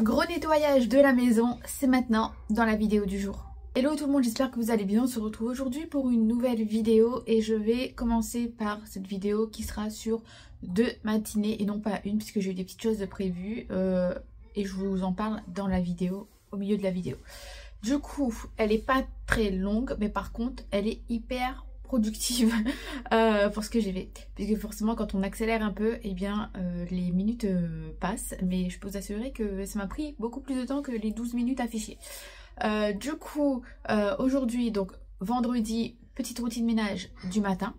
Gros nettoyage de la maison, c'est maintenant dans la vidéo du jour. Hello tout le monde, j'espère que vous allez bien. On se retrouve aujourd'hui pour une nouvelle vidéo et je vais commencer par cette vidéo qui sera sur 2 matinées et non pas une puisque j'ai eu des petites choses de prévues et je vous en parle dans la vidéo, au milieu de la vidéo. Du coup, elle est pas très longue mais par contre elle est hyper productive pour ce que j'ai fait, puisque forcément quand on accélère un peu et bien les minutes passent, mais je peux vous assurer que ça m'a pris beaucoup plus de temps que les 12 minutes affichées. Du coup aujourd'hui, donc vendredi, petite routine ménage du matin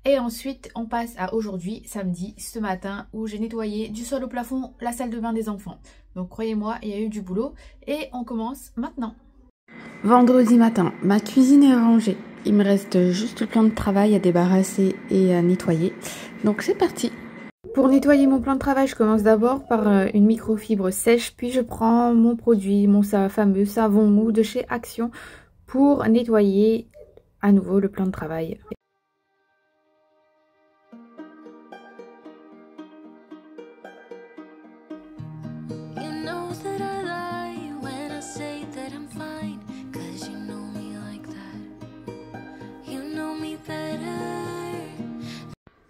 et ensuite on passe à aujourd'hui, samedi, ce matin où j'ai nettoyé du sol au plafond la salle de bain des enfants. Donc croyez-moi, il y a eu du boulot et on commence maintenant. Vendredi matin, ma cuisine est rangée. Il me reste juste le plan de travail à débarrasser et à nettoyer. Donc c'est parti. Pour nettoyer mon plan de travail, je commence d'abord par une microfibre sèche. Puis je prends mon produit, mon fameux savon mou de chez Action pour nettoyer à nouveau le plan de travail.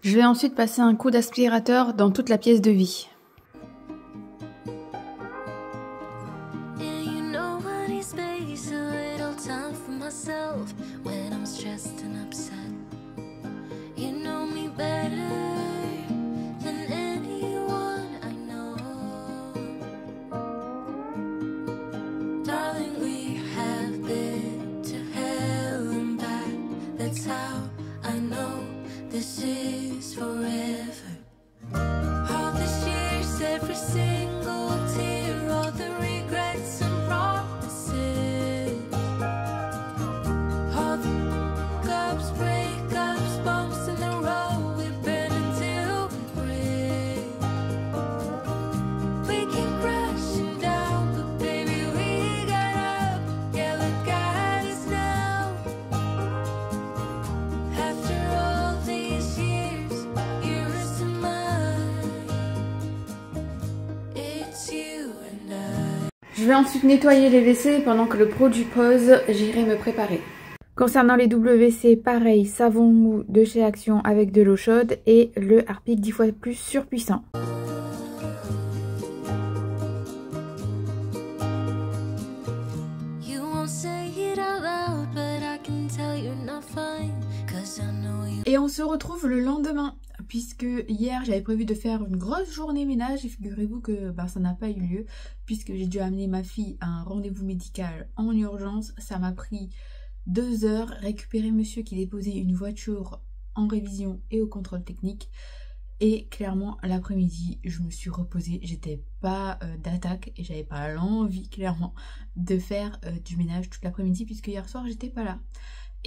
Je vais ensuite passer un coup d'aspirateur dans toute la pièce de vie. Je vais ensuite nettoyer les WC pendant que le produit pose, j'irai me préparer. Concernant les WC, pareil, savon mou de chez Action avec de l'eau chaude et le Harpic 10 fois plus surpuissant. Et on se retrouve le lendemain, puisque hier j'avais prévu de faire une grosse journée ménage et figurez-vous que ça n'a pas eu lieu, puisque j'ai dû amener ma fille à un rendez-vous médical en urgence. Ça m'a pris 2 heures, récupérer monsieur qui déposait une voiture en révision et au contrôle technique. Et clairement l'après-midi je me suis reposée, j'étais pas d'attaque et j'avais pas l'envie clairement de faire du ménage toute l'après-midi puisque hier soir j'étais pas là.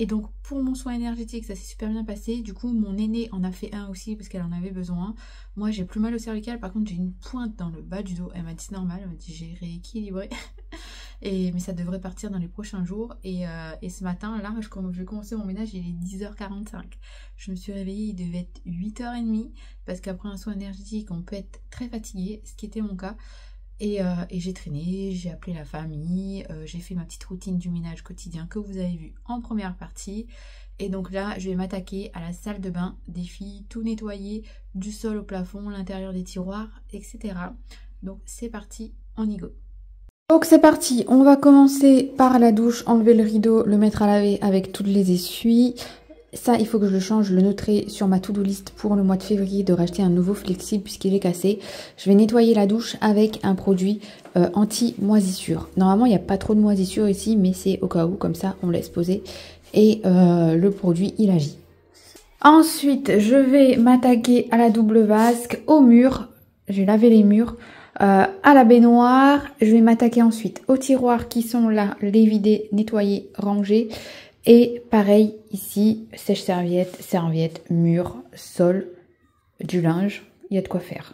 Et donc pour mon soin énergétique ça s'est super bien passé. Du coup mon aînée en a fait un aussi parce qu'elle en avait besoin. Moi j'ai plus mal au cervical, par contre j'ai une pointe dans le bas du dos. Elle m'a dit c'est normal, elle m'a dit j'ai rééquilibré. Mais ça devrait partir dans les prochains jours. Et ce matin là je vais commencer mon ménage, il est 10h45. Je me suis réveillée, il devait être 8h30 parce qu'après un soin énergétique on peut être très fatigué, ce qui était mon cas. Et j'ai traîné, j'ai appelé la famille, j'ai fait ma petite routine du ménage quotidien que vous avez vu en première partie. Et donc là, je vais m'attaquer à la salle de bain des filles, tout nettoyer, du sol au plafond, l'intérieur des tiroirs, etc. Donc c'est parti, on y go. Donc c'est parti, on va commencer par la douche, enlever le rideau, le mettre à laver avec toutes les essuies. Ça, il faut que je le change, je le noterai sur ma to-do list pour le mois de février de racheter un nouveau flexible puisqu'il est cassé. Je vais nettoyer la douche avec un produit anti-moisissure. Normalement, il n'y a pas trop de moisissure ici, mais c'est au cas où, comme ça, on laisse poser. Et le produit, il agit. Ensuite, je vais m'attaquer à la double vasque, au mur. J'ai lavé les murs. À la baignoire. Je vais m'attaquer ensuite aux tiroirs qui sont là, les vider, nettoyer, ranger. Et pareil ici, sèche-serviette, serviette, mur, sol, du linge, il y a de quoi faire.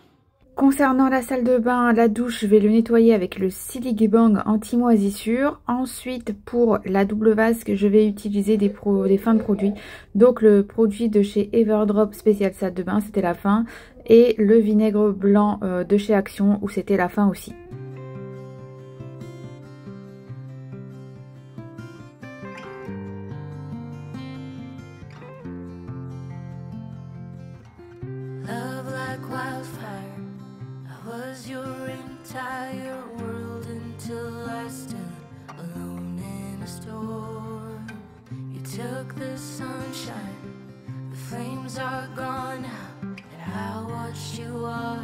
Concernant la salle de bain, la douche, je vais le nettoyer avec le Silic Bang anti-moisissure. Ensuite, pour la double vasque, je vais utiliser des fins de produits. Donc le produit de chez Everdrop spécial salle de bain, c'était la fin. Et le vinaigre blanc de chez Action, où c'était la fin aussi. entire world until I stood alone in a storm. You took the sunshine, the flames are gone now, and I watched you walk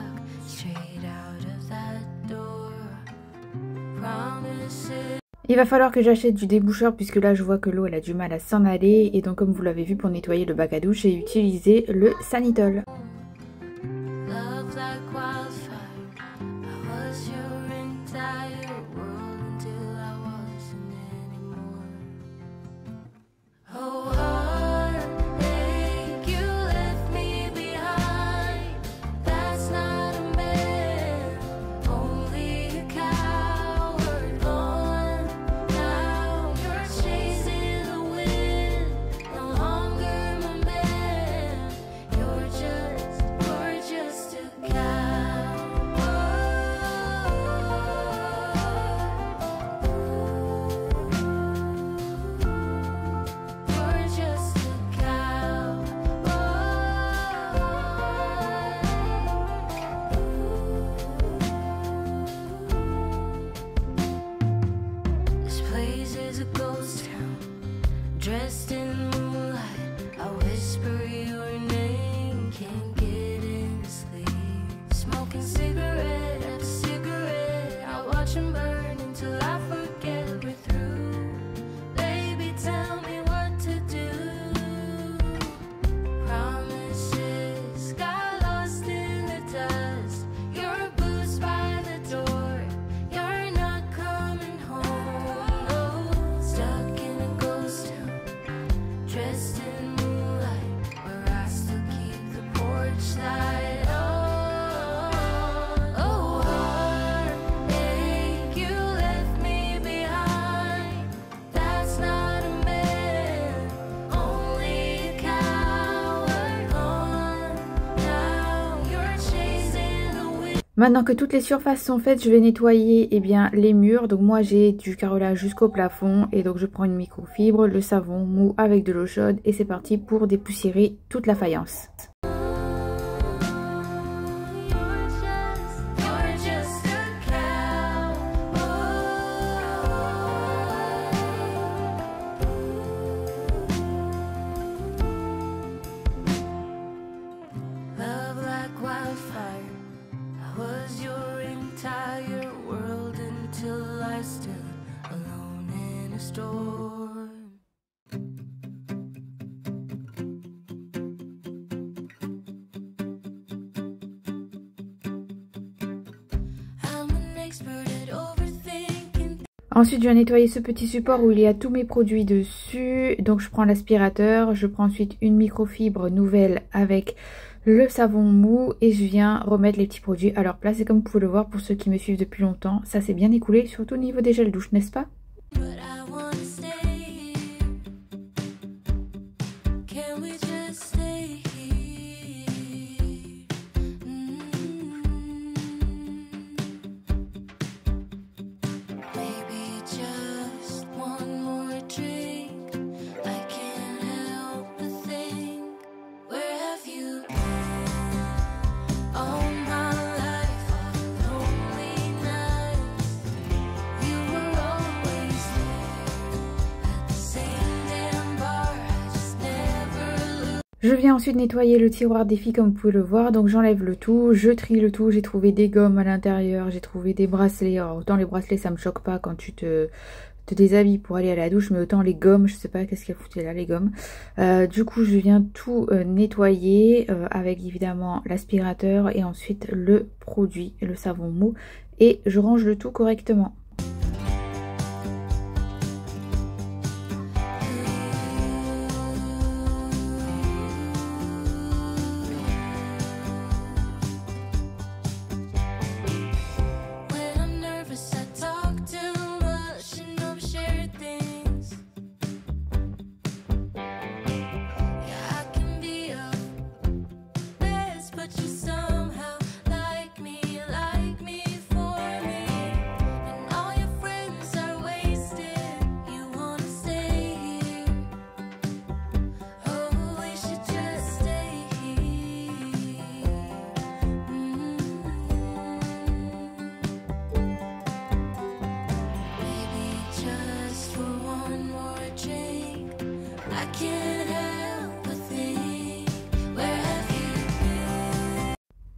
straight out of that door. Promises. Il va falloir que j'achète du déboucheur puisque là je vois que l'eau elle a du mal à s'en aller et donc comme vous l'avez vu pour nettoyer le bac à douche j'ai utilisé le Sanitol. Love like wildfire, I was your entire world until I wasn't anymore. Oh, heartache, you left me behind. That's not a man, only a coward gone. Now you're chasing the wind, no longer my man. You're just a dressed in moonlight, I whisper your name, can't get any sleep. Smoking cigarette after cigarette, I watch them burn until I forget we're through. Baby, tell me what to do. Promises got lost in the dust. Your boots by the door, you're not coming home. No, stuck in a ghost town, dressed in moonlight, where I still keep the porch light on. Oh, heartache, you left me behind. That's not a man, only a coward gone. Now you're chasing the wind. Maintenant que toutes les surfaces sont faites, je vais nettoyer les murs. Donc moi j'ai du carrelage jusqu'au plafond et donc je prends une microfibre, le savon mou avec de l'eau chaude et c'est parti pour dépoussiérer toute la faïence. You're just a cow. Love like wildfire, I was your entire world until I stood alone in a storm. I'm an expert at overthinking. Ensuite je vais nettoyer ce petit support où il y a tous mes produits dessus. Donc je prends l'aspirateur, je prends ensuite une microfibre nouvelle avec le savon mou et je viens remettre les petits produits à leur place. Et comme vous pouvez le voir pour ceux qui me suivent depuis longtemps, ça s'est bien écoulé, surtout au niveau des gels douche, n'est-ce pas? But I wanna stay here. Can we just stay here? Maybe just one more drink. I can't help but think, where have you been? All my life, all the lonely nights. You were always there at the same damn bar. I just never lose. Je viens ensuite nettoyer le tiroir des filles comme vous pouvez le voir. Donc j'enlève le tout, je trie le tout. J'ai trouvé des gommes à l'intérieur, j'ai trouvé des bracelets. Alors autant les bracelets ça me choque pas quand tu te déshabilles pour aller à la douche, mais autant les gommes, je sais pas qu'est-ce qu'elle foutait là les gommes. Du coup je viens tout nettoyer avec évidemment l'aspirateur et ensuite le produit, le savon mou. Et je range le tout correctement. When I'm nervous, I talk too much and overshare things. Yeah, I can be a mess, but you somehow like me for me. And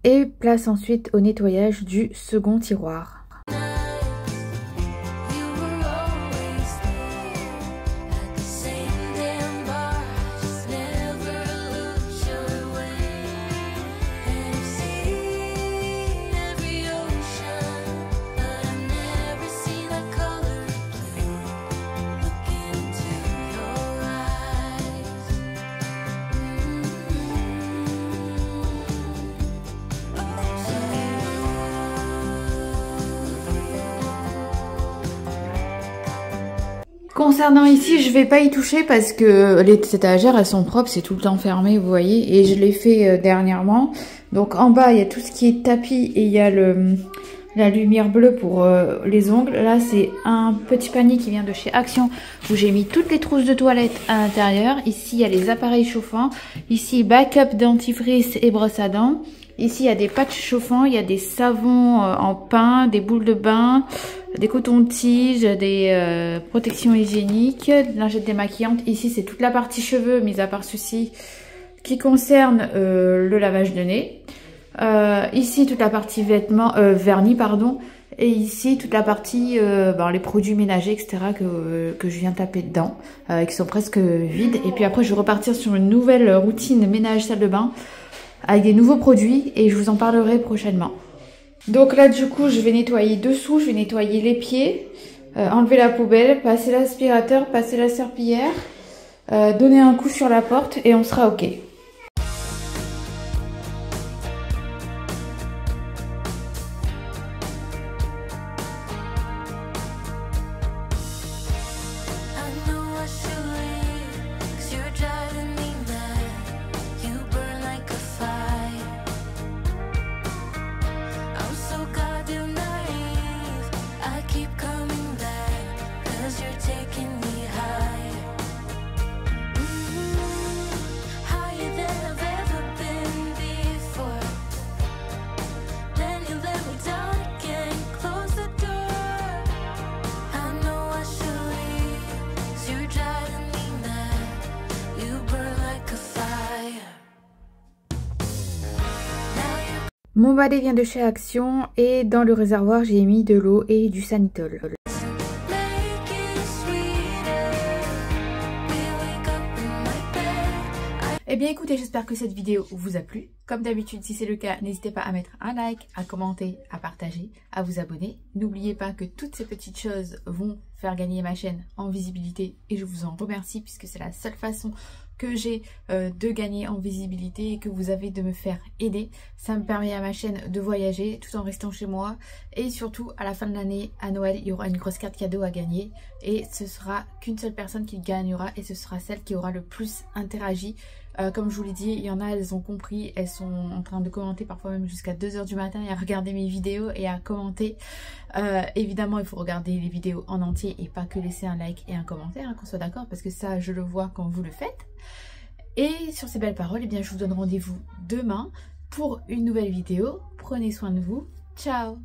Et place ensuite au nettoyage du second tiroir. Concernant ici, je vais pas y toucher parce que les étagères elles sont propres, c'est tout le temps fermé, vous voyez, et je l'ai fait dernièrement. Donc en bas il y a tout ce qui est tapis et il y a la lumière bleue pour les ongles. Là c'est un petit panier qui vient de chez Action où j'ai mis toutes les trousses de toilette à l'intérieur. Ici il y a les appareils chauffants, ici backup dentifrice et brosse à dents. Ici il y a des patchs chauffants, il y a des savons en pain, des boules de bain, des cotons-tiges, des protections hygiéniques, lingettes démaquillantes. Ici c'est toute la partie cheveux, mis à part ceci, qui concerne le lavage de nez. Ici toute la partie vêtements, vernis pardon. Et ici toute la partie les produits ménagers etc. que je viens taper dedans, qui sont presque vides. Et puis après je vais repartir sur une nouvelle routine ménage salle de bain avec des nouveaux produits et je vous en parlerai prochainement. Donc là du coup je vais nettoyer dessous, je vais nettoyer les pieds, enlever la poubelle, passer l'aspirateur, passer la serpillière, donner un coup sur la porte et on sera ok. Mon balai vient de chez Action et dans le réservoir j'ai mis de l'eau et du Sanitol. Eh bien écoutez, j'espère que cette vidéo vous a plu. Comme d'habitude, si c'est le cas, n'hésitez pas à mettre un like, à commenter, à partager, à vous abonner. N'oubliez pas que toutes ces petites choses vont faire gagner ma chaîne en visibilité et je vous en remercie puisque c'est la seule façon que j'ai de gagner en visibilité et que vous avez de me faire aider. Ça me permet à ma chaîne de voyager tout en restant chez moi et surtout à la fin de l'année, à Noël, il y aura une grosse carte cadeau à gagner et ce sera qu'une seule personne qui gagnera et ce sera celle qui aura le plus interagi. Comme je vous l'ai dit, il y en a, elles ont compris, elles sont en train de commenter parfois même jusqu'à 2 h du matin et à regarder mes vidéos et à commenter. Évidemment, il faut regarder les vidéos en entier et pas que laisser un like et un commentaire, hein, qu'on soit d'accord, parce que ça, je le vois quand vous le faites. Et sur ces belles paroles, eh bien, je vous donne rendez-vous demain pour une nouvelle vidéo. Prenez soin de vous. Ciao!